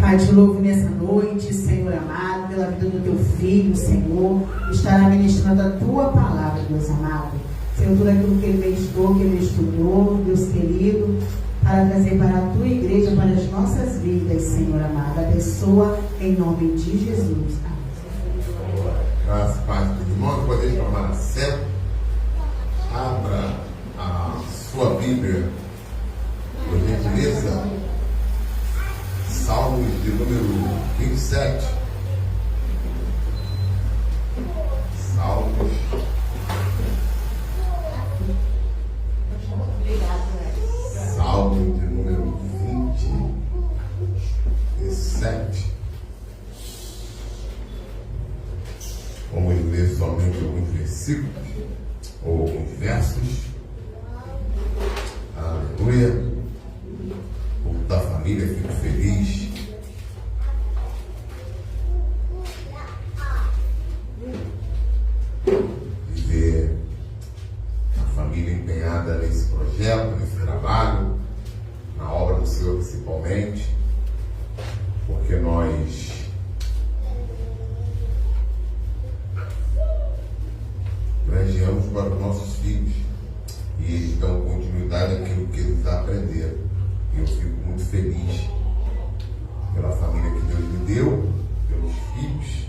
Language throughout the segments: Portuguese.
Pai, te louvo nessa noite, Senhor amado, pela vida do teu filho, Senhor, estará ministrando a tua palavra, Deus amado. Senhor, tudo aquilo que ele meditou, que ele estudou, Deus querido, para trazer para a tua igreja, para as nossas vidas, Senhor amado. Abençoa em nome de Jesus. Amém. Graças a Pai, irmão, poder tomar assento. Abra a sua Bíblia, por gentileza, Salmos de número 27. Salmos. Salmo de número 27. Vamos ler somente alguns versículos, ou alguns versos. Aleluia. O povo da família, fico feliz. De ver a família empenhada nesse projeto, nesse trabalho, na obra do Senhor principalmente, porque nós granjeamos para os nossos filhos e eles dão continuidade àquilo que eles aprenderam. E eu fico muito feliz pela família que Deus me deu, pelos filhos,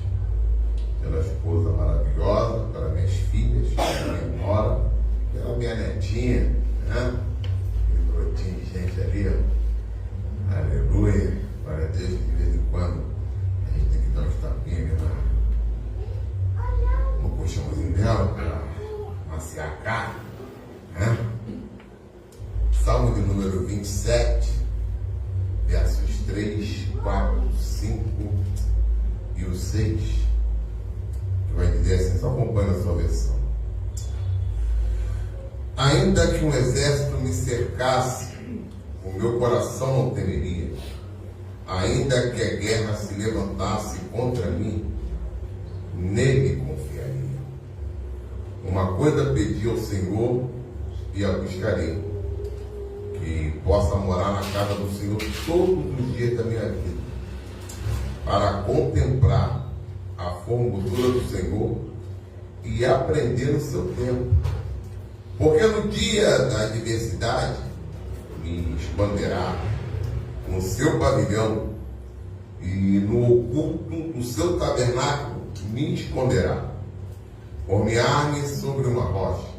pela esposa maravilhosa, pelas minhas filhas, pela minha nora, pela minha netinha, né? Aquele brotinho de gente ali, ó. Aleluia. Glória a Deus, que de vez em quando a gente tem que dar uns tapinhas no colchãozinho dela para maciar a carne, né? Salmo de número 27, versos 3, 4, 5 e o 6, que vai dizer assim, só acompanha a sua versão. Ainda que um exército me cercasse, o meu coração não temeria. Ainda que a guerra se levantasse contra mim, nele confiaria. Uma coisa pedi ao Senhor e a buscarei, que possa morar na casa do Senhor todos os dias da minha vida, para contemplar a formosura do Senhor e aprender o seu tempo. Porque no dia da adversidade me esconderá no seu pavilhão, e no oculto do seu tabernáculo me esconderá. Por-me-á-me sobre uma rocha.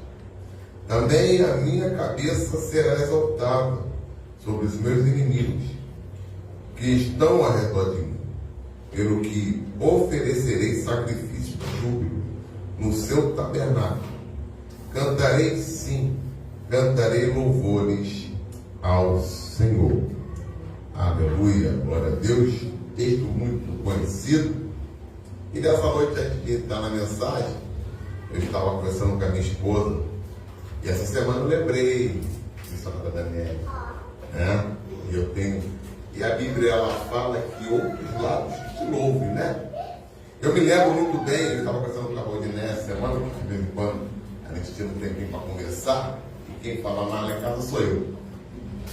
Também a minha cabeça será exaltada sobre os meus inimigos, que estão ao redor de mim, pelo que oferecerei sacrifício de júbilo no seu tabernáculo. Cantarei, sim, cantarei louvores ao Senhor. Aleluia, glória a Deus. Texto muito conhecido. E nessa noite, antes de entrar na mensagem, eu estava conversando com a minha esposa. E essa semana eu lembrei de Santa Daniela, né? E a Bíblia, ela fala que outros lados te louvem, né? Eu me lembro muito bem, eu estava conversando com a Rodinei essa semana, porque de vez em quando a gente tinha um tempinho para conversar, e quem fala mais lá em casa sou eu.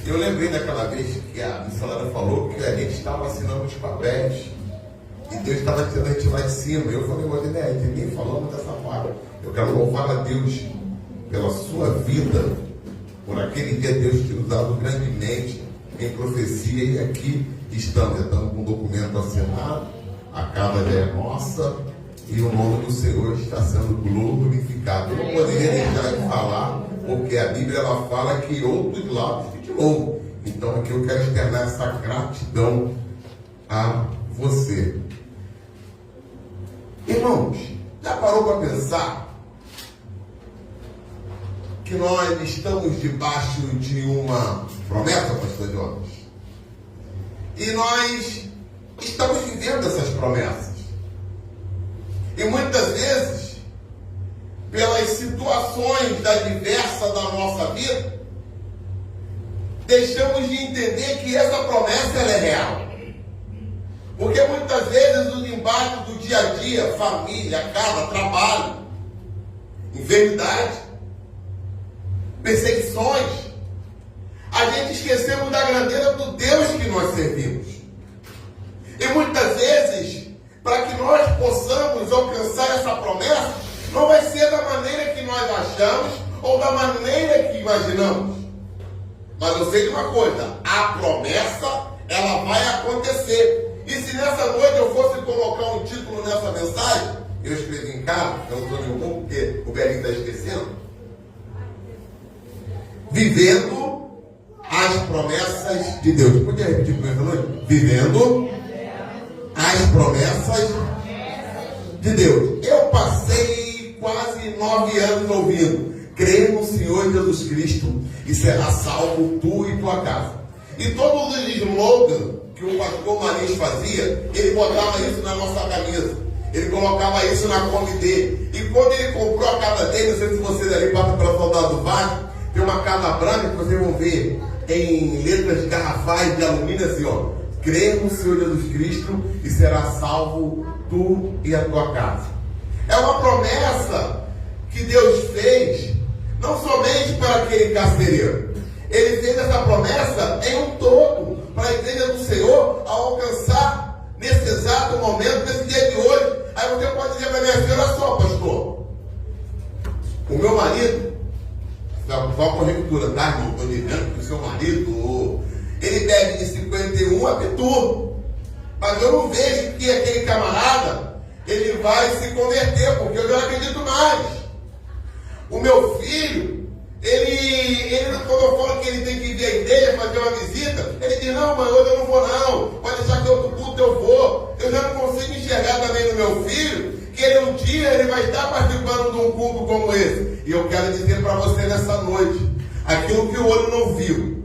Eu lembrei daquela vez que a missionária falou que a gente estava assinando os papéis e Deus estava tirando a gente lá de cima. Eu falei, Rodinei, ninguém falou dessa forma. Eu quero louvar a Deus pela sua vida, por aquele dia Deus te usado grandemente em profecia, e aqui estamos com um documento assinado, a casa já é nossa e o nome do Senhor está sendo glorificado. Eu não poderia deixar de falar, porque a Bíblia, ela fala que outros lados te louvam. Então aqui eu quero externar essa gratidão a você. Irmãos, já parou para pensar que nós estamos debaixo de uma promessa, pastor Jonas? E nós estamos vivendo essas promessas. E muitas vezes, pelas situações adversas da nossa vida, deixamos de entender que essa promessa, ela é real. Porque muitas vezes os embates do dia a dia, família, casa, trabalho, enfermidade, perseguições, a gente esquecemos da grandeza do Deus que nós servimos. achamos ou da maneira que imaginamos. Mas eu sei de uma coisa, a promessa, ela vai acontecer. E se nessa noite eu fosse colocar um título nessa mensagem, eu escrevi em casa, eu não estou nenhum porque o Belinho está esquecendo. Vivendo as promessas de Deus. Podia repetir comigo essa noite? Vivendo as promessas de Deus. Eu passei quase 9 anos ouvindo: crê no Senhor Jesus Cristo e será salvo tu e tua casa. E todos os slogans que o pastor Marins fazia, ele botava isso na nossa camisa. Ele colocava isso na Kombi dele. E quando ele comprou a casa dele, não sei se vocês ali passam pela Soldado do Vasco, tem uma casa branca que vocês vão ver em letras garrafais de alumínio assim, ó: crê no Senhor Jesus Cristo e será salvo tu e a tua casa. É uma promessa que Deus fez, não somente para aquele carcereiro. Ele fez essa promessa em um todo, para a igreja do Senhor, ao alcançar nesse exato momento, nesse dia de hoje. Aí você pode dizer para mim assim: olha só, pastor, o meu marido, só uma conjectura, tá, irmão? Estou dizendo que o seu marido, ele bebe de 51 a pitu. Mas eu não vejo que aquele camarada, ele vai se converter, porque eu já não acredito mais. O meu filho, ele quando eu falo que ele tem que vir à igreja, fazer uma visita, ele diz: não, mãe, hoje eu não vou não, pode deixar que outro culto eu vou. Eu já não consigo enxergar também no meu filho que ele um dia ele vai estar participando de um culto como esse. E eu quero dizer para você nessa noite: aquilo que o olho não viu,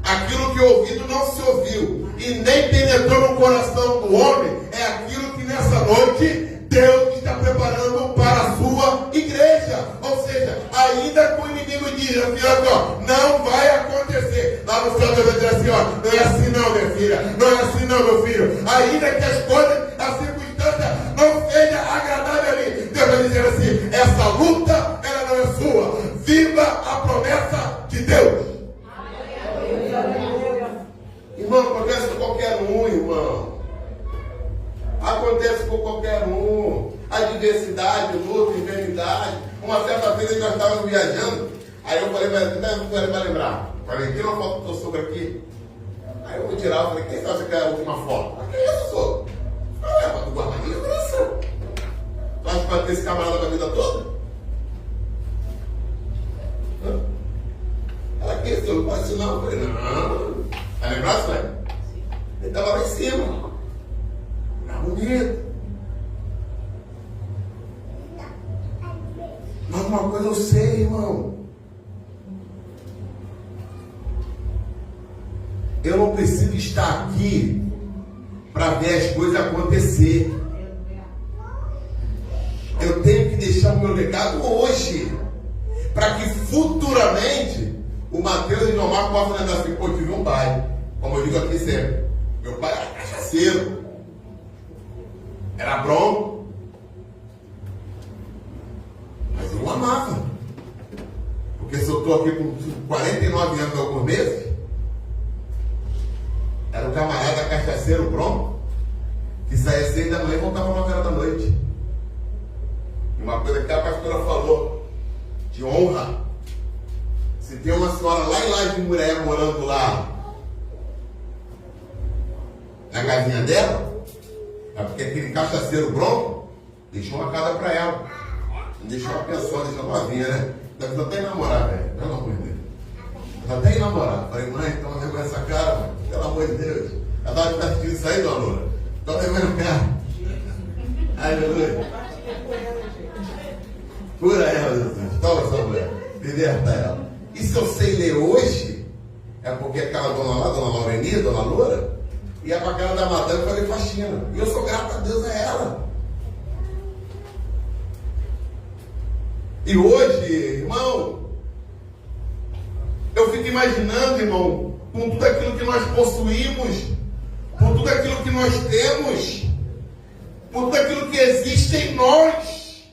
aquilo que o ouvido não se ouviu e nem penetrou no coração do homem, é aquilo que nessa noite Deus está preparando para a sua igreja. Ou seja, ainda que o inimigo diga assim: ó, não vai acontecer. Lá no céu Deus vai dizer assim: ó, não é assim não, minha filha, não é assim não, meu filho. Ainda que as coisas, a circunstância não seja agradável ali, Deus vai dizer assim: essa luta, ela não é sua. Viva a promessa de Deus. Irmão, acontece com qualquer um, irmão. Acontece com qualquer um. Adversidade, luta, enfermidade. Uma certa vez nós estávamos viajando. Aí eu falei: vai lembrar. Falei: tira uma foto do teu sogro aqui. Aí eu vou tirar. Eu falei: quem sabe que é a última foto? Mas que é isso, sogro? Falei: mas do guarda-roupa é isso. Tu acha que vai ter esse camarada pra vida toda? Ela: que isso? Eu não posso isso não. Eu falei: não. Vai lembrar, Sônia? Ele estava lá em cima. Era bonito. Mas uma coisa eu sei, irmão. Eu não preciso estar aqui para ver as coisas acontecer. Eu tenho que deixar o meu legado hoje, para que futuramente o Mateus e o Nomar possam lembrar assim: pô, tive um pai. Como eu digo aqui sempre, meu pai era cachaceiro, era bronco, mas eu o amava. Porque se eu estou aqui com 49 anos e alguns meses, era um camarada cachaceiro bronco, que saía 6 da manhã e voltava 9 horas da noite. E uma coisa que a pastora falou, de honra: se tem uma senhora lá em Laje de Muré morando lá na casinha dela, é porque aquele cachaceiro bronco deixou uma casa para ela. Não deixou uma pensão, deixou novinha, né? Deve até ir namorar, velho. Pelo amor de Deus. Deve até ir namorar. Falei: mãe, toma vergonha essa cara, mãe. Pelo amor de Deus. Ela estava te assistindo isso aí, dona Loura. Toma vergonha na cara. Ai, meu Deus. Cura ela, Jesus. Toma essa mulher. Liberta ela. E se eu sei ler hoje, é porque aquela dona lá, dona Laureni, dona Loura, ia para a casa da madame fazer faxina. E eu sou grato a Deus a ela. E hoje, irmão, eu fico imaginando, irmão, com tudo aquilo que nós possuímos, com tudo aquilo que nós temos, com tudo aquilo que existe em nós,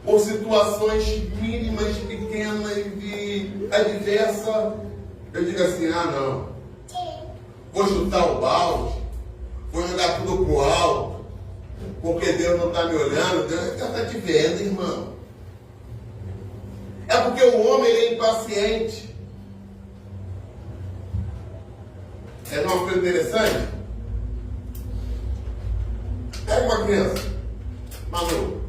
por situações mínimas, pequenas e adversas, eu digo assim: ah, não, vou chutar o balde, vou jogar tudo pro alto, Porque Deus não está me olhando, Deus está te vendo, irmão. É porque o homem ele é impaciente. É uma coisa interessante? Pega uma criança, Manu,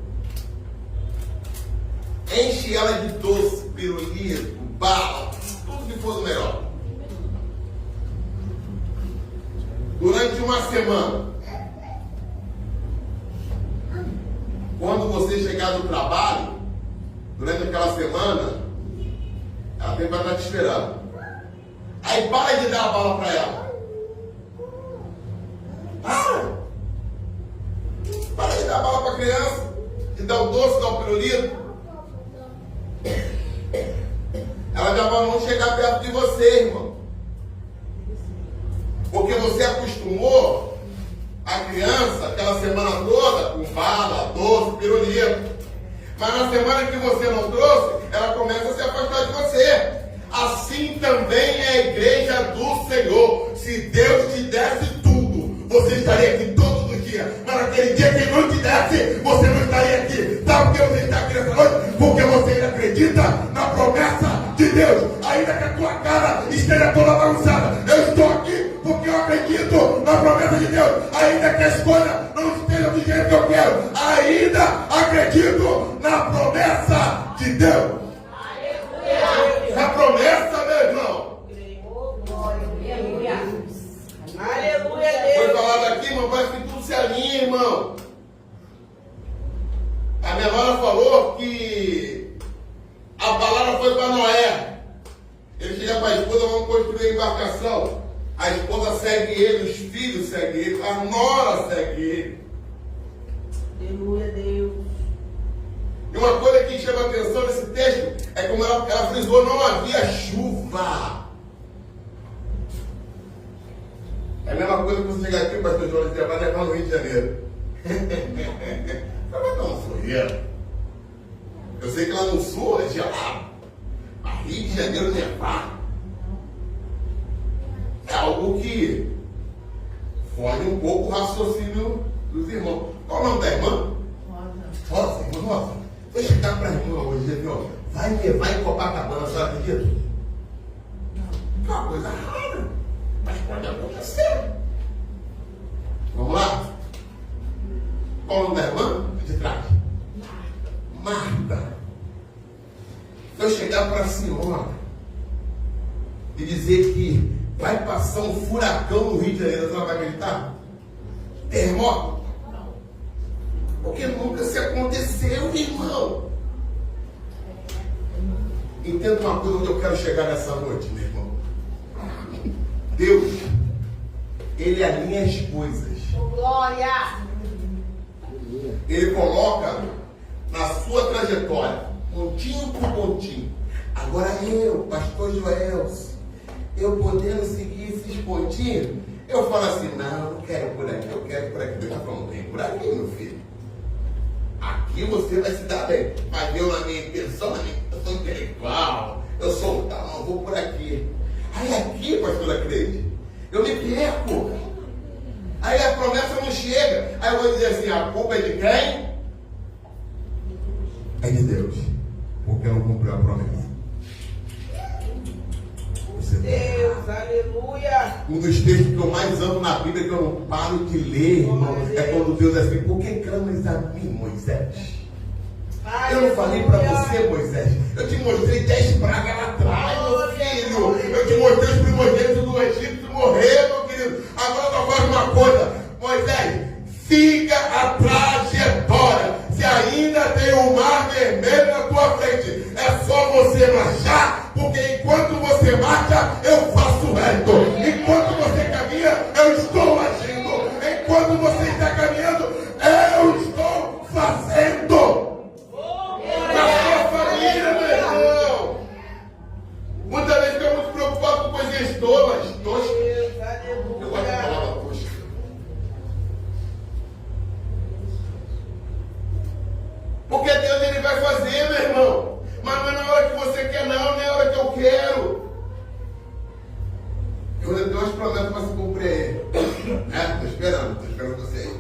enche ela de doce, pirulito, bala, tudo que for do melhor. Durante uma semana, quando você chegar do trabalho, durante aquela semana, ela tem para estar te esperando. Aí para de dar a bala para ela. Para de dar a bala para a criança, de dar o doce, dar o pirulito. Ela já vai não chegar perto de você, irmão. Porque você acostumou a criança aquela semana toda com bala, doce, pirulito. Mas na semana que você não trouxe, ela começa a se afastar de você. Assim também é a igreja do Senhor. Se Deus te desse tudo, você estaria aqui todos os dias. Mas naquele dia que Ele não te desse, você não estaria aqui. Sabe por que você está aqui nessa noite? Porque você ainda acredita na promessa de Deus. Ainda que a tua cara esteja toda bagunçada. Eu estou aqui porque eu acredito na promessa de Deus. Ainda que a escolha não esteja do jeito que eu quero, ainda acredito na promessa de Deus. A promessa, meu irmão. Aleluia, Deus. Foi falado aqui, irmão, parece que tudo se alinha, irmão. A minha nora falou que a palavra foi para Noé. Ele chega para a esposa, vamos construir a embarcação. A esposa segue ele, os filhos seguem ele, a nora segue ele. Aleluia, Deus. E uma coisa que chama atenção nesse texto é como ela frisou, não havia chuva. É a mesma coisa que você chegar aqui, pastor João, e vai levar no Rio de Janeiro. Vai dar um sorriso. Eu sei que lá no sul é gelado. Mas Rio de Janeiro nevar é algo que foge um pouco o raciocínio dos irmãos. Qual o nome da irmã? Rosa, irmã Rosa. Vou chegar para a irmã hoje, viu? Vai levar em Copacabana, você acredita? Não. É uma coisa rara, mas pode acontecer. Vamos lá? Qual o nome da irmã? De trás. Marta. Se eu chegar para a senhora e dizer que vai passar um furacão no Rio de Janeiro, você não vai acreditar? Terremoto? Porque nunca se aconteceu, irmão. Entenda uma coisa onde eu quero chegar nessa noite, meu irmão. Deus, Ele alinha as coisas. Glória. Ele coloca na sua trajetória, pontinho por pontinho. Agora eu, pastor Joelson, eu podendo seguir esses pontinhos, eu falo assim, não quero por aqui, eu quero por aqui. Deus está falando, vem por aqui, meu filho. Aqui você vai se dar bem. Mas eu, na minha intenção, eu sou intelectual, eu sou tal, eu vou por aqui. Aí aqui, pastora Cleide, eu me perco. Aí a promessa não chega. Aí eu vou dizer assim, a culpa é de quem? É de Deus. Porque não cumpriu a promessa. Deus, aleluia. Um dos textos que eu mais amo na Bíblia, que eu não paro de ler, irmão, é quando Deus diz assim, por que clamas a mim, Moisés? Eu não falei para você, Moisés. Eu te mostrei 10 pragas lá atrás, meu filho. Eu te mostrei os primogênitos do Egito morrer, meu querido. Agora eu faço uma coisa, Moisés, siga a trajetória. Se ainda tem o mar vermelho na tua frente, é só você marchar, porque enquanto você marcha, eu faço reto. Enquanto você caminha, eu estou agindo. Enquanto você está caminhando, eu estou fazendo. Na sua família, meu irmão. Muitas vezes ficamos muito preocupados com coisinhas tolas, toscas. Eu gosto da palavra tosca. Porque Deus ele vai fazer, meu irmão. Mas não é na hora que você quer, não é na hora que eu quero. Eu tenho umas promessas para se cumprir. Estou esperando você aí.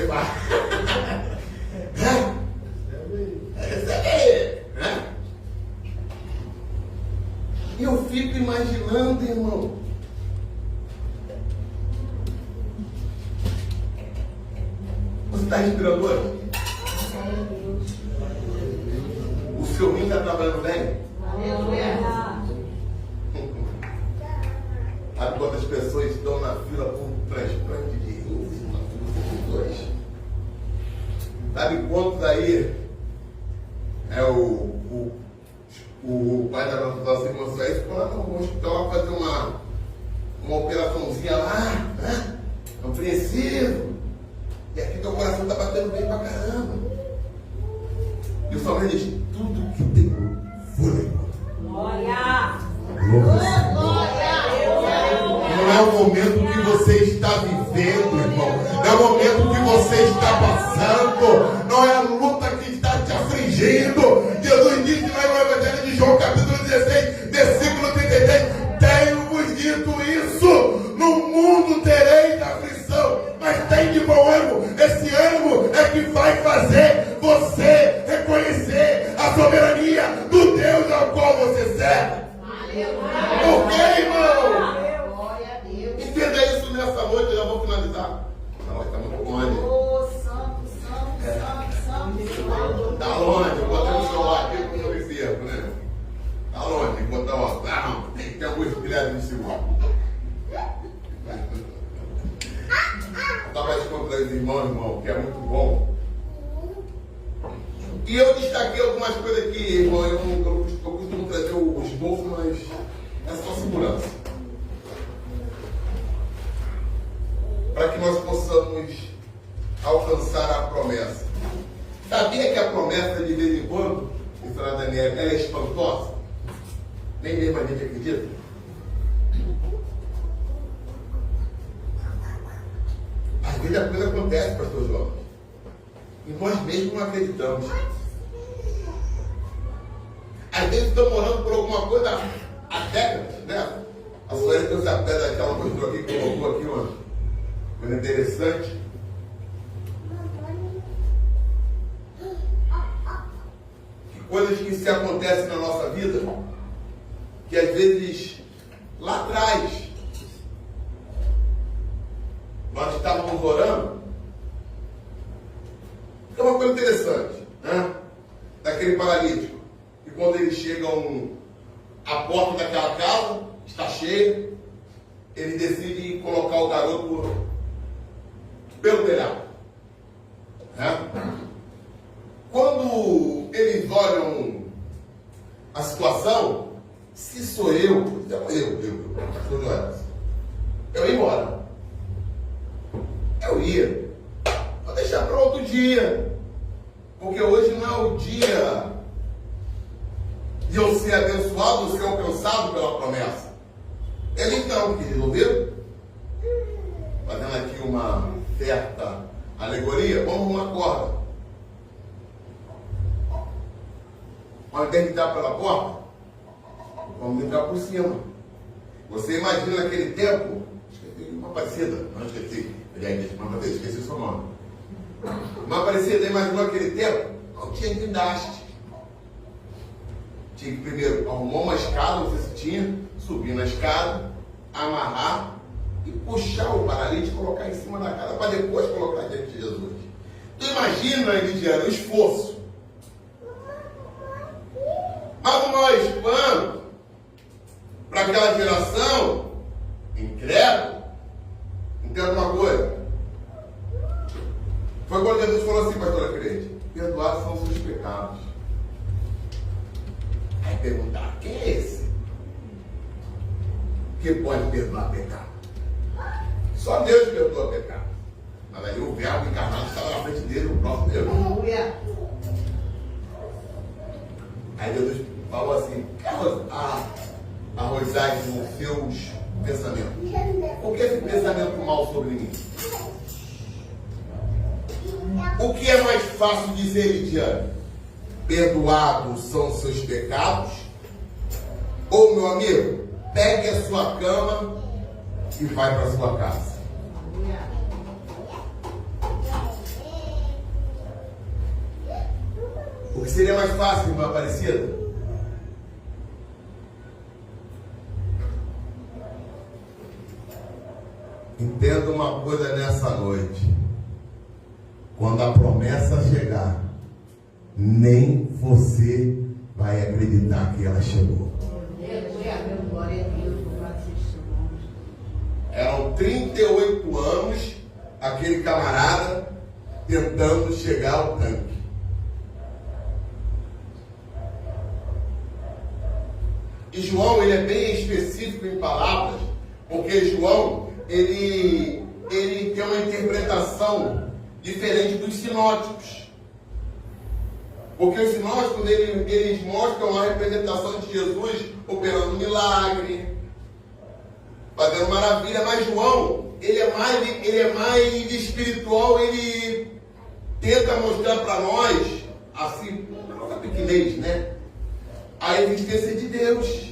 vai. Recebe. E eu fico imaginando, irmão. Você está respirando hoje? O seu rim está trabalhando bem? Sabe quantas pessoas estão na fila por um transplante de rins? Sabe quantos aí é o pai da nossa assim, mostrou isso? Foi lá no hospital fazer uma operaçãozinha lá, apreensivo. E aqui teu coração está batendo bem pra caramba. E o Salmo diz: tudo que tem fôlego. Glória! Não é o momento que você está vivendo, irmão. Não é o momento que você está passando. Não é a luta que está te afligindo. Jesus disse lá no Evangelho de João, capítulo 16, versículo 33: tenho-vos dito isso, no mundo tereis aflição, mas tem de bom ânimo. Esse ânimo é que vai fazer você reconhecer a soberania do Deus ao qual você serve. Por quê, irmão? Entenda isso nessa noite, já vou finalizar. Não, está muito longe. Está longe, eu botei o celular aqui porque eu me perco, né? Está longe, tem que botar uma. Não, tem que ter alguns pilhados de segundo. Eu estava encontrando os irmão, que é muito bom. E eu destaquei algumas coisas aqui, irmão. Eu costumo trazer os bolsos, mas é só segurança. Para que nós possamos alcançar a promessa. Sabia que a promessa, de vez em quando, Senhora Daniela, ela é espantosa? Nem mesmo a gente acredita. Às vezes a coisa acontece, pastor João. E nós mesmos não acreditamos. Às vezes estamos orando por alguma coisa há décadas, né? A senhora trouxe a pedra que ela mostrou aqui, colocou aqui uma coisa interessante. Que coisas que se acontecem na nossa vida, que às vezes lá atrás nós estávamos orando. É uma coisa interessante, né? Daquele paralítico. E quando eles chegam à porta daquela casa, está cheia, ele decide colocar o garoto pelo telhado. Né? Quando eles olham a situação, se sou eu ia embora. Eu ia. Vou deixar para outro dia. Porque hoje não é o dia de eu ser abençoado, ser alcançado pela promessa. Ele então, que resolveu, fazendo aqui uma certa alegoria, vamos uma corda. Ao invés de entrar pela porta, vamos entrar por cima. Você imagina naquele tempo, esqueci uma parecida, não esqueci, esqueci o seu nome. Uma parecida, imaginou aquele tempo, não tinha guindaste. Tinha que primeiro arrumar uma escada, não sei se tinha, subir na escada, amarrar e puxar o paralítico e colocar em cima da casa para depois colocar diante de Jesus. Tu imagina, Lidiana, o esforço. Mas o maior espanto para aquela geração incrédula, entenda uma coisa. Foi quando Jesus falou assim, pastora crente: perdoados são os seus pecados. Aí perguntar: quem é esse que pode perdoar pecado? Só Deus perdoa pecado. Mas aí o verbo encarnado estava na frente dele, o próprio Deus. Aí Jesus falou assim: arrojai os seus pensamentos. Por que esse pensamento mal sobre mim? O que é mais fácil dizer, Lidiane? Perdoados são os seus pecados? Ou, meu amigo, pegue a sua cama e vai para a sua casa. que seria mais fácil, irmã Aparecida? Entenda uma coisa nessa noite. Quando a promessa chegar, nem você vai acreditar que ela chegou. Eram 38 anos aquele camarada tentando chegar ao tanque. E João, ele é bem específico em palavras, porque João, ele tem uma interpretação diferente dos sinóticos. Porque os sinóticos, eles mostram a representação de Jesus operando milagre, fazendo maravilha, mas João, ele é mais espiritual, ele tenta mostrar para nós, assim, na nossa pequenez, né? A existência de Deus.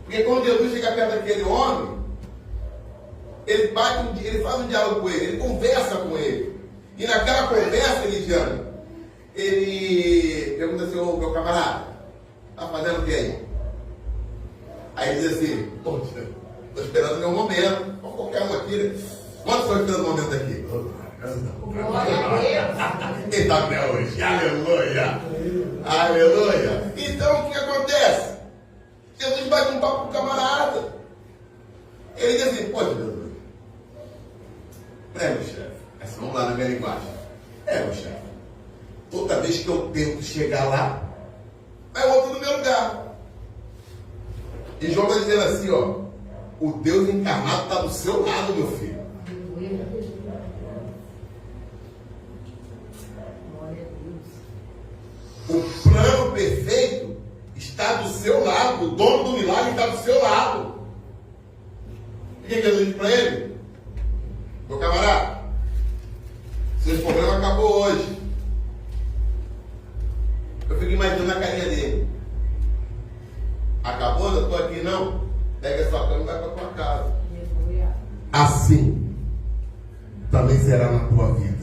Porque quando Jesus chega perto daquele homem, ele faz um diálogo com ele, ele conversa com ele. E naquela conversa, Elidiano, ele pergunta assim: ô meu camarada, tá fazendo o que aí? Aí ele diz assim: poxa, estou esperando o meu momento. Qualquer um aqui, né? Quantos estão esperando o momento aqui? Glória a Deus. Quem está até hoje? Aleluia! Aleluia! Então o que acontece? Jesus vai com um papo com o camarada. Ele diz assim: poxa, Jesus, meu chefe, vamos lá na minha linguagem. Meu chefe, toda vez que eu tento chegar lá, vai outro no meu lugar. E João vai dizendo assim, ó: o Deus encarnado está do seu lado, meu filho. O plano perfeito está do seu lado. O dono do milagre está do seu lado. O que Jesus diz para ele? Meu camarada, seu problema acabou hoje. Eu fico imaginando a carinha dele. Acabou? Eu estou aqui não? Pega a sua cama e vai para a tua casa. Assim também será na tua vida.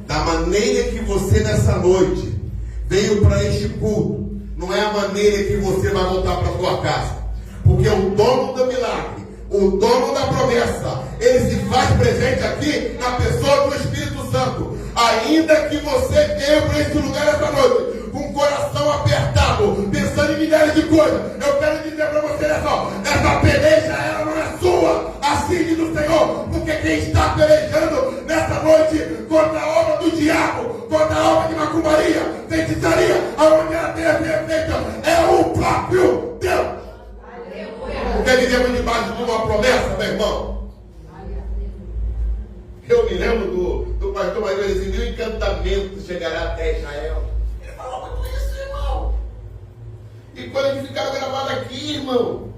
Da maneira que você nessa noite veio para este culto, não é a maneira que você vai voltar para a tua casa. Porque o dono do milagre, o dono da promessa, ele se faz presente aqui na pessoa do Espírito Santo. Ainda que você venha para este lugar essa noite com o coração apertado, pensando em milhares de coisas, eu quero dizer para você essa peleja, ela não é sua, assim diz o Senhor, porque quem está pelejando nessa noite contra a obra do diabo, contra a obra de macumbaria, feitiçaria, aonde ela tem a ser feita, é o próprio Deus. Porque vivemos debaixo de uma promessa, meu irmão. Eu me lembro do pastor Maria, ele disse: meu encantamento chegará até Israel. Ele falou muito isso, irmão. E quando ele ficava gravado aqui, irmão,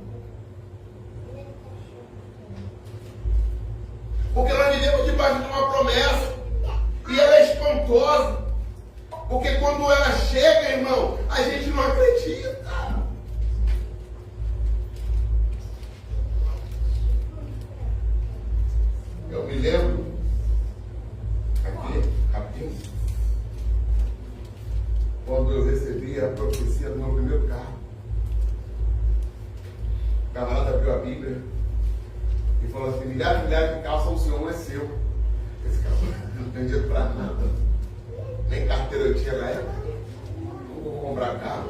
porque nós vivemos debaixo de uma promessa, e ela é espantosa, porque quando ela chega, irmão, a gente não acredita. Eu me lembro, aqui, rapidinho, quando eu recebi a profecia do meu primeiro carro. O camarada abriu a Bíblia e falou assim: milhares de carros são o seu, um é seu. Esse carro não tem dinheiro para nada, nem carteira eu tinha na época. Não vou comprar carro.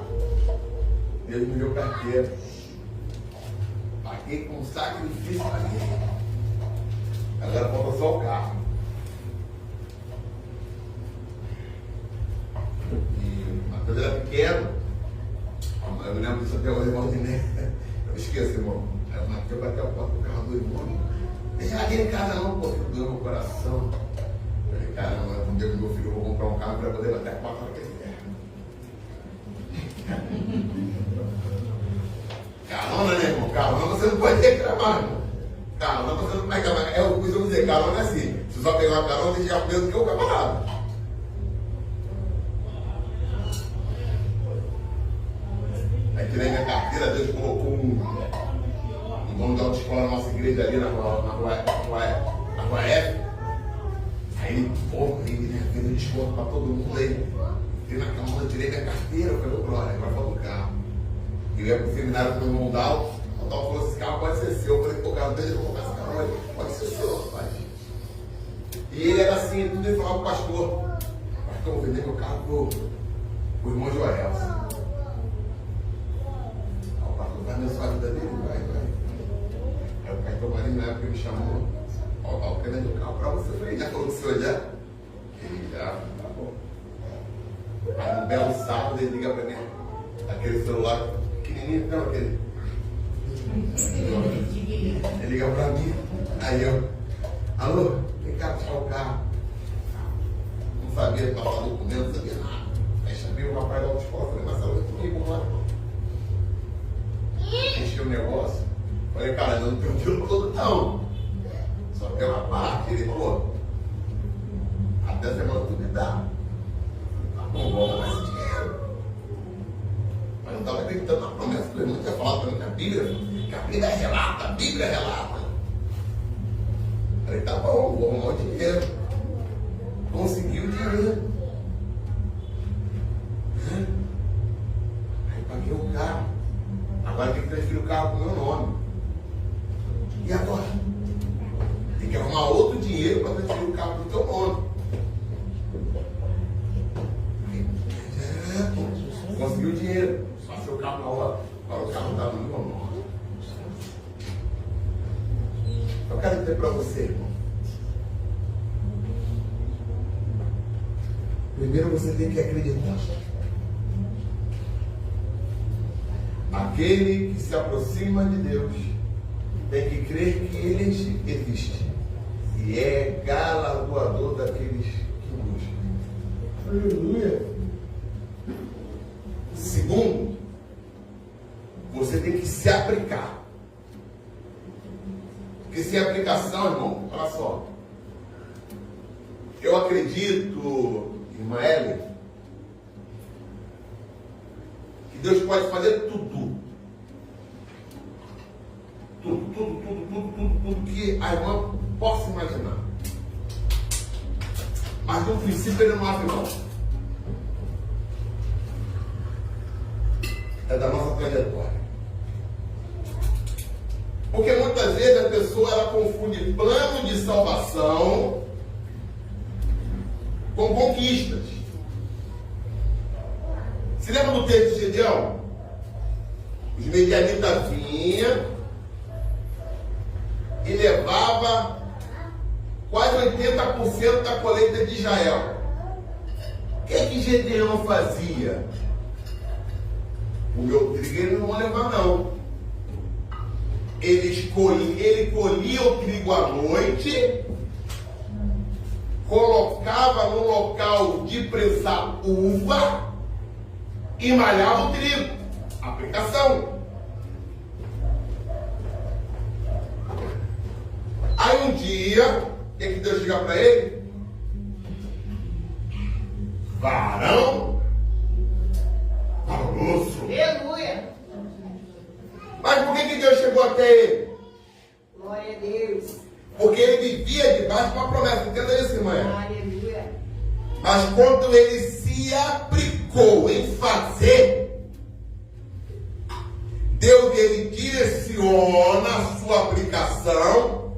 Deus me deu carteira. Paguei com sacrifício ali. Agora falta só o carro. E a coisa era pequena. Eu me lembro disso até hoje, irmão de Né. Eu esqueço, irmão. Aí o Mateus bateu a porta do carro do irmão. Deixa aqui em casa não, pô, doeu meu coração. Eu falei: caramba, um dia que meu filho, eu vou comprar um carro para poder bater a porta na carona, né, irmão? Carona você não pode reclamar, irmão. Carona você não vai reclamar. É o que eu dizer, carona é assim. Se só pegar uma carona, você já preso que o camarada. Aí tirei minha carteira, Deus colocou um dono de autoescola na nossa igreja ali na rua F. Aí ele, porra, ele desconto para todo mundo aí. Fui naquela mão, eu tirei minha carteira, eu falei, glória, agora falta o carro. Eu ia pro seminário com o meu irmão Dal, o Dal falou, esse carro pode ser seu. Eu falei, pô, cara, deixa eu comprar esse carro, olha, pode ser seu, rapaz. E ele era assim, tudo ele falava pro pastor, eu vou vender meu carro pro irmão Joel. O pastor vai abençoar a vida dele, vai. Aí o pastor Marinho na época me chamou, ó, eu quero vender o carro pra você. Eu falei, já falou com o senhor já? Ele já, tá bom. Aí um belo sábado ele liga pra mim, aquele celular pequenininho, não, aquele. Ele liga pra mim, aí eu, alô, vem cá buscar o carro. Não sabia passar documento, não sabia nada. Aí chamei o rapaz da autoescola, falei, Marcelo, vem comigo lá. Encheu o negócio. Falei, cara, eu não tenho o dinheiro todo não. Só tem uma parte, ele, pô, até semana tu me dá. Não vou mais esse dinheiro. Mas eu estava acreditando na promessa que o irmão tinha falado para mim na Bíblia, que a Bíblia relata, a Bíblia relata. Falei, tá bom, vou arrumar o dinheiro. Consegui o dinheiro. Aí paguei o carro. Agora tem que transferir o carro com o meu nome. E agora? Tem que arrumar outro dinheiro para transferir o carro com o teu nome. Conseguiu o dinheiro, passei o carro na hora, agora o carro estava no meu nome. Eu quero dizer para você, irmão. Primeiro você tem que acreditar. Aquele que se aproxima de Deus tem que crer que Ele existe e é galardoador daqueles que buscam. Aleluia! Segundo, você tem que se aplicar. Porque sem aplicação, irmão, olha só. Eu acredito, irmã Ellen, que Deus pode fazer tudo. Tudo que a irmã possa imaginar. Mas no princípio ele não abre mão. É da nossa trajetória. Porque muitas vezes a pessoa ela confunde plano de salvação com conquistas. Se lembra do texto de Gedeão? Os medianitas vinham e levava quase 80% da colheita de Israel. O que Gedeão fazia? O meu trigo ele não vai levar não. Ele colhia o trigo à noite, colocava no local de prensar uva e malhava o trigo. Aplicação. Aí um dia, o que Deus chega para ele? Varão valoroso. Aleluia! Mas por que Deus chegou até ele? Glória a Deus. Porque ele vivia debaixo de uma promessa. Entenda isso, irmã? Aleluia. Mas quando ele se aplicou em fazer, Deus ele direciona a sua aplicação,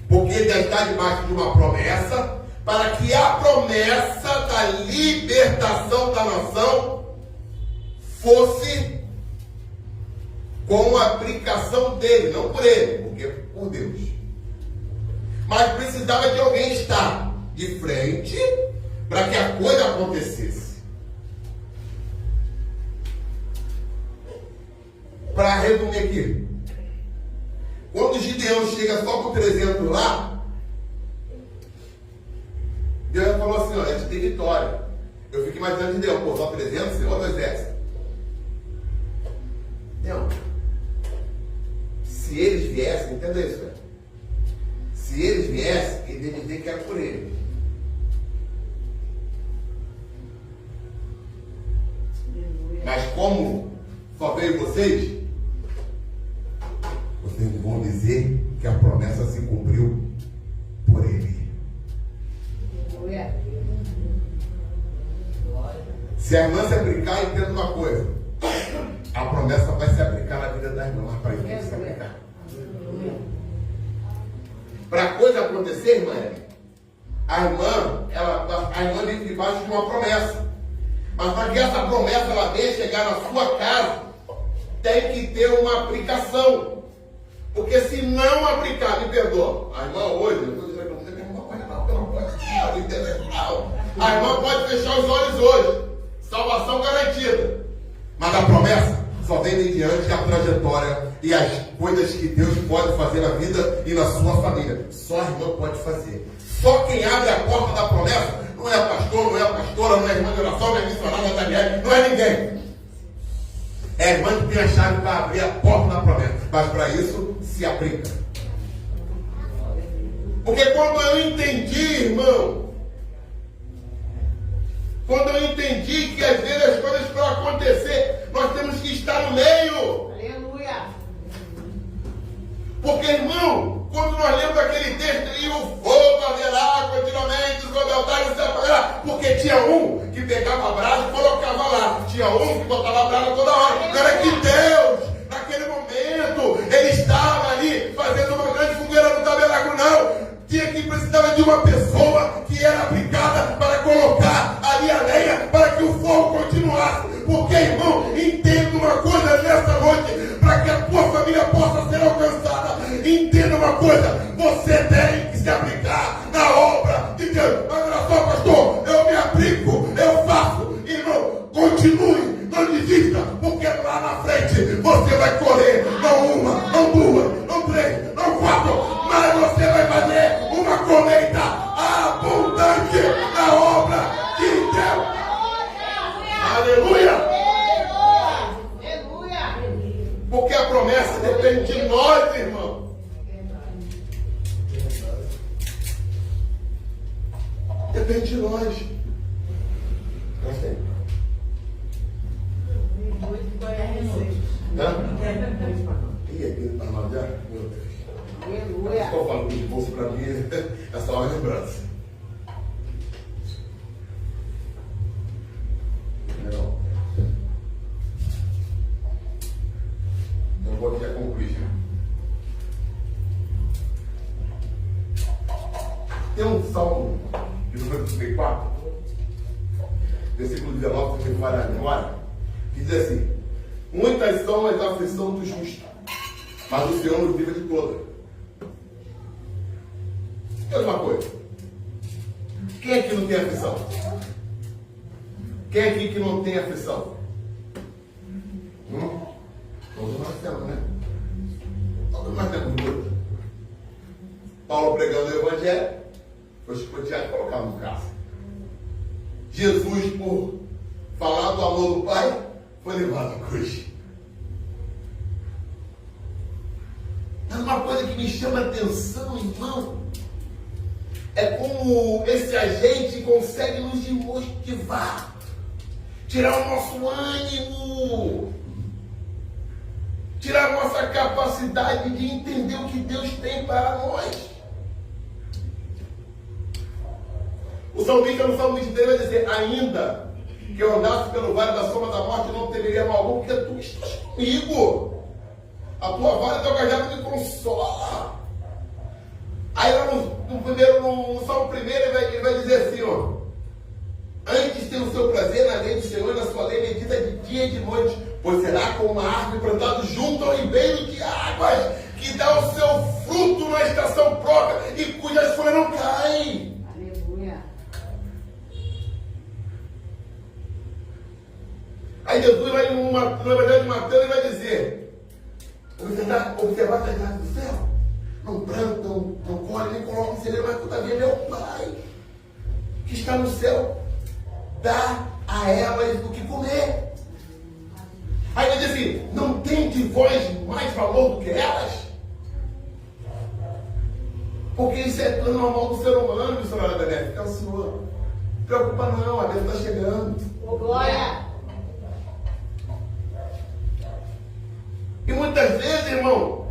porque ele já está debaixo de uma promessa, para que a promessa da libertação da nação fosse com a aplicação dele, não por ele, porque por Deus. Mas precisava de alguém estar de frente para que a coisa acontecesse. Para resumir aqui, quando Gideão chega só com 300 lá, Deus falou assim, olha, a gente tem vitória. Eu fico imaginando Gideão, pô, só 300, e outro exército. Não. Se eles viessem, entenda isso, velho. Se eles viessem, ele ia dizer que era por eles. Mas como só veio vocês vão dizer que a promessa se cumpriu por ele. Se a irmã se aplicar, entenda uma coisa. A promessa vai se aplicar na vida da irmã, mas para isso tem que se aplicar. Para a coisa acontecer, irmã, a irmã vive debaixo de uma promessa. Mas para que essa promessa ela venha chegar na sua casa, tem que ter uma aplicação. Porque se não aplicar, me perdoa. A irmã hoje, eu estou dizendo que não pelo amor de Deus, a irmã pode fechar os olhos hoje. Salvação garantida. Mas a promessa só vem mediante a trajetória e as coisas que Deus pode fazer na vida e na sua família. Só a irmã pode fazer. Só quem abre a porta da promessa não é pastor, não é pastora, não é irmã de oração, não é missionária, não é ninguém. É a irmã que tem a chave para abrir a porta da promessa. Mas para isso se aplica. Porque quando eu entendi, irmão, quando eu entendi que às vezes as coisas para acontecer, nós temos que estar no meio. Aleluia. Porque, irmão, quando nós lemos aquele texto ali, o fogo haverá continuamente sobre o altar e se apagará. Porque tinha um que pegava a brasa e colocava lá. Tinha um que botava a brasa toda hora. Era que Deus, naquele momento, ele estava ali fazendo uma grande fogueira no tabernáculo, não. Tinha que precisava de uma pessoa que era aplicada para colocar ali a lenha para que o fogo continuasse. Porque, irmão, entenda uma coisa nessa noite, para que a tua família possa ser alcançada. Entenda uma coisa, você tem que se aplicar na obra de Deus. Mas olha só, pastor, eu me aplico, eu faço. Irmão, continue, não desista, porque lá na frente você vai correr, não uma, não duas, não três, não quatro, mas você vai fazer uma colheita abundante na obra de Deus. Aleluia! Porque a promessa depende de nós, irmão. Depende de nós. Gostei. E aqui para nós já? Meu Deus. Estou falando de bolso para mim, é só uma lembrança. Não. Eu vou aqui a concluir. Tem um salmo de número 34, versículo 19, que me fala a memória, que diz assim: muitas são as aflições do justo, mas o Senhor nos livra de todas. Olha uma coisa. Quem aqui não tem aflição? Quem aqui que não tem aflição? Todos nós temos, né? Todos nós temos luta. Paulo pregando o Evangelho, foi escoteado e colocado no cárcere. Jesus, por falar do amor do Pai, foi levado à cruz. Mas uma coisa que me chama a atenção, irmão, é como esse agente consegue nos motivar, tirar o nosso ânimo, tirar a nossa capacidade de entender o que Deus tem para nós. O salmista no Salmo 23 vai dizer: ainda que eu andasse pelo vale da sombra da morte, não temeria mal algum, porque tu estás comigo. A tua vara e teu cajado me consola. Aí no Salmo 1 ele vai dizer assim, ó: antes tem o seu prazer na lei do Senhor, na sua lei medita de dia e de noite, pois será como uma árvore plantada junto ao ribeiro de águas, que dá o seu fruto na estação própria e cujas folhas não caem. Aleluia. Aí Jesus vai no Evangelho de Mateus e vai dizer: observar as árvores do céu, não plantam, não colhem, nem colocam em celeiro, mas todavia meu Pai, que está no céu, dá a elas do que comer. Aí ele diz assim: não tem de vós mais valor do que elas? Porque isso é plano normal do ser humano, missionário benéfico. É o Senhor. Não preocupa não, a Deus está chegando. Oh, glória! E muitas vezes, irmão,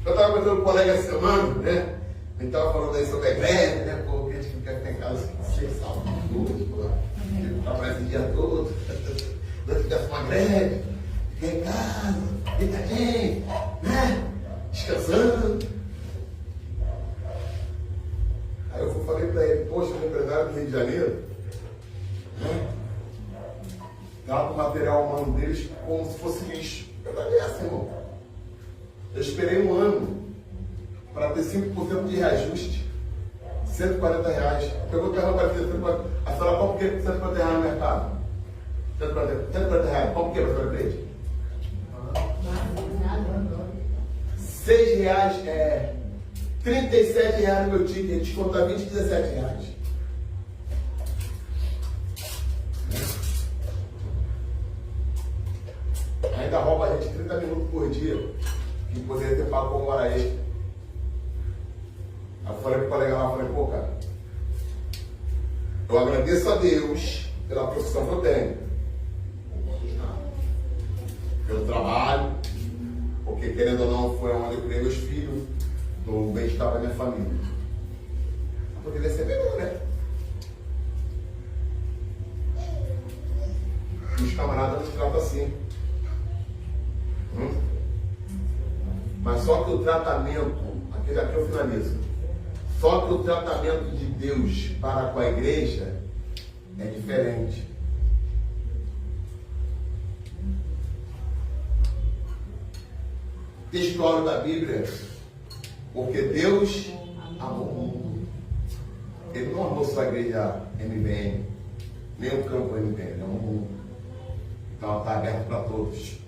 eu estava conversando com um colega essa semana, né? A gente estava falando aí sobre a igreja, né? Pô, que a gente não quer ficar em casa sem salvo de luz, pô. Tá parecendo dia todo. Se tivesse uma greve, fiquei em casa, deitadinho, né? Descansando. Aí eu falei para ele, poxa, o empresário do Rio de Janeiro, né? Trata o material humano deles como se fosse lixo. Eu falei, irmão. Eu esperei um ano para ter 5% de reajuste. R$140. Pegou o terreno para dizer, a senhora compra o quê? R$140 no mercado. R$140. Compra o quê para a senhora Cleide? R$6 é R$37 no meu ticket, descontar R$20, R$17. Ainda rouba a gente 30 minutos por dia, que poderia ter pago como hora extra. Aí eu falei pro colega lá, pô, cara, eu agradeço a Deus pela profissão que eu tenho, pelo trabalho, porque querendo ou não, foi onde eu criei meus filhos, do bem-estar da minha família. Eu poderia ser melhor, né? E os camaradas nos tratam assim. Mas só que o tratamento, aqui eu finalizo, só que o tratamento de Deus para com a igreja é diferente. Textual da Bíblia, porque Deus amou o mundo. Ele não amou só a igreja MBN, nem o campo MBN, ele amou o mundo. Então está aberto para todos.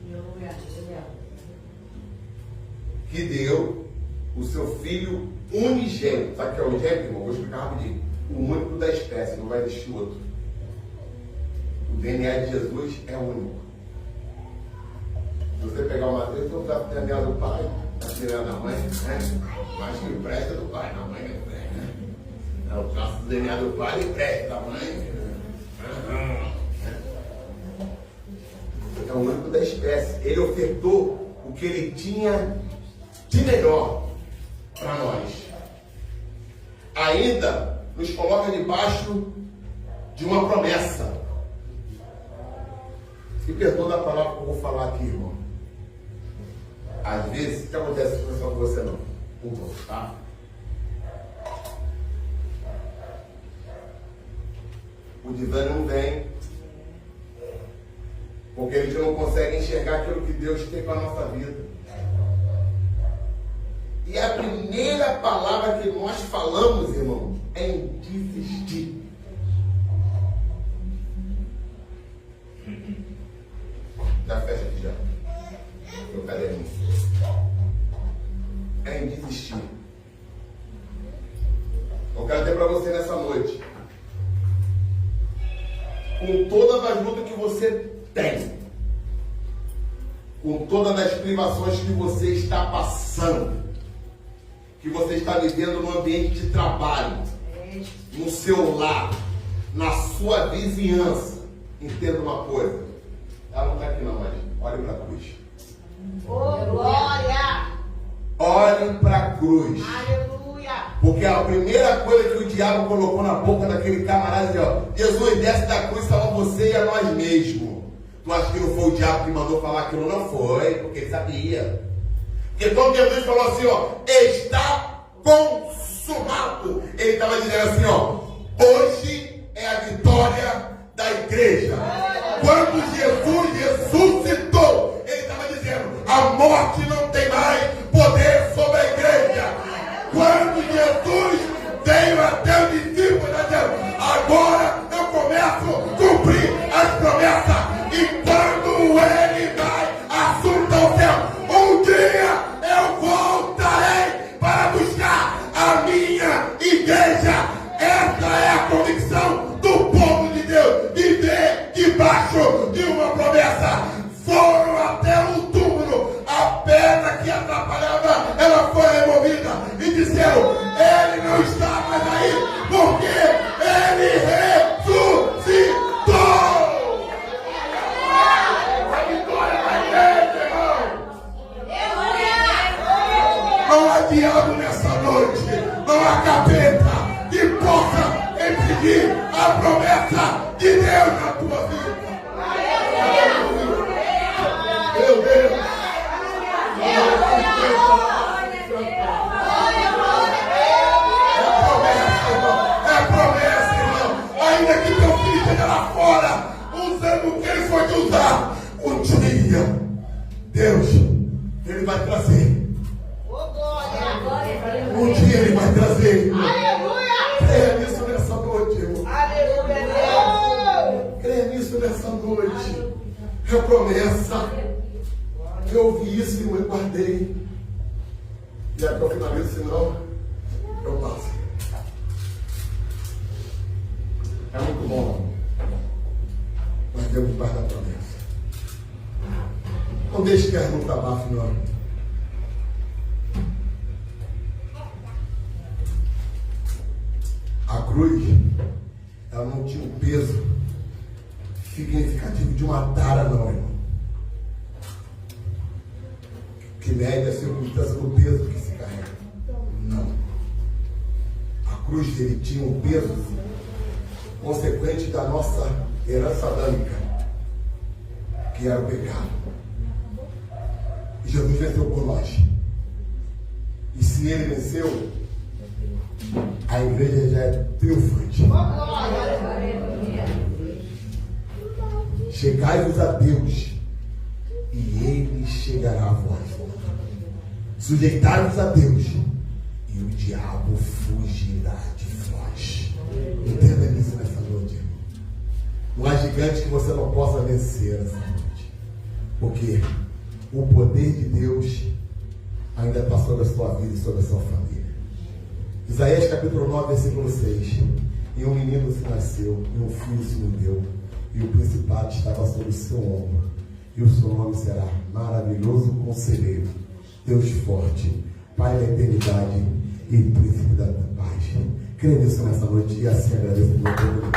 Que deu o seu filho unigênito. Sabe o que é unigênito, irmão? Vou explicar rapidinho. O único da espécie, não vai existir outro. O DNA de Jesus é único. Se você pegar o Mateus, então está o DNA do pai, está o DNA da mãe, né? Mas que presta do pai, da mãe não presta, né? É o traço do DNA do pai e presta da mãe. É o único da espécie. Ele ofertou o que ele tinha de melhor para nós. Ainda nos coloca debaixo de uma promessa. Se perdoa a palavra que eu vou falar aqui, irmão. Às vezes, o que acontece não é só com você não. Com você, tá? O desânimo vem porque a gente não consegue enxergar aquilo que Deus tem para a nossa vida. E a primeira palavra que nós falamos, irmão, é em desistir. Já fecha aqui já. Meu caderninho. É em desistir. Eu quero dizer para você nessa noite, com todas as lutas que você tem, com todas as privações que você está passando, que você está vivendo no ambiente de trabalho, no seu lar, na sua vizinhança, entenda uma coisa, ela não está aqui não, mas olhe para a cruz. Oh, glória! Olhem para a cruz. Aleluia! Porque a primeira coisa que o diabo colocou na boca daquele camarada é, ó, Jesus, desce da cruz, salva você e a nós mesmos. Tu acha que não foi o diabo que mandou falar aquilo? Não foi, porque ele sabia. Porque quando Jesus falou assim, ó, está consumado, ele estava dizendo assim, ó, hoje é a vitória da igreja. Quando Jesus ressuscitou, ele estava dizendo, a morte não tem mais poder sobre a igreja. Quando Jesus veio até o discípulo, ele dizendo, agora eu começo a cumprir as promessas. E quando ele vai, assunto ao céu, um dia eu voltarei para buscar a minha igreja. Essa é a convicção do povo de Deus, viver debaixo de uma promessa. Foram até o túmulo, a pedra que atrapalhava, ela foi removida e disseram, ele não está mais aí, porque ele ressuscitou. Não há diabo nessa noite, não há capeta que possa impedir a promessa de Deus na tua vida. usando o que ele foi te usar. Um dia, Deus, ele vai trazer. Um dia ele vai trazer. Creia nisso nessa noite, irmão. Creia nisso nessa noite. É promessa. Eu ouvi isso e eu guardei. E aqui eu finalizo, senão eu passo. É muito bom. Mas Deus guarda a promessa. Não deixe que a luta abafe, não. A cruz, ela não tinha um peso significativo de uma tara, não, irmão. Que mede a circunstância do peso que se carrega. Não. A cruz dele tinha um peso consequente da nossa herança adâmica, que era o pecado. E Jesus venceu por nós. E se ele venceu, a igreja já é triunfante. Chegai-vos a Deus, e ele chegará a vós. Sujeitai-vos a Deus, e o diabo fugirá de vós. Entenda isso nessa noite, irmão. Não há gigante que você não possa vencer nessa noite. Porque o poder de Deus ainda está sobre a sua vida e sobre a sua família. Isaías capítulo 9, versículo 6. E um menino se nasceu, e um filho se nos deu, e o principado estava sobre o seu ombro. E o seu nome será Maravilhoso Conselheiro, Deus Forte, Pai da Eternidade e Príncipe da Paz. Creio nisso nessa noite e assim agradeço por todo mundo.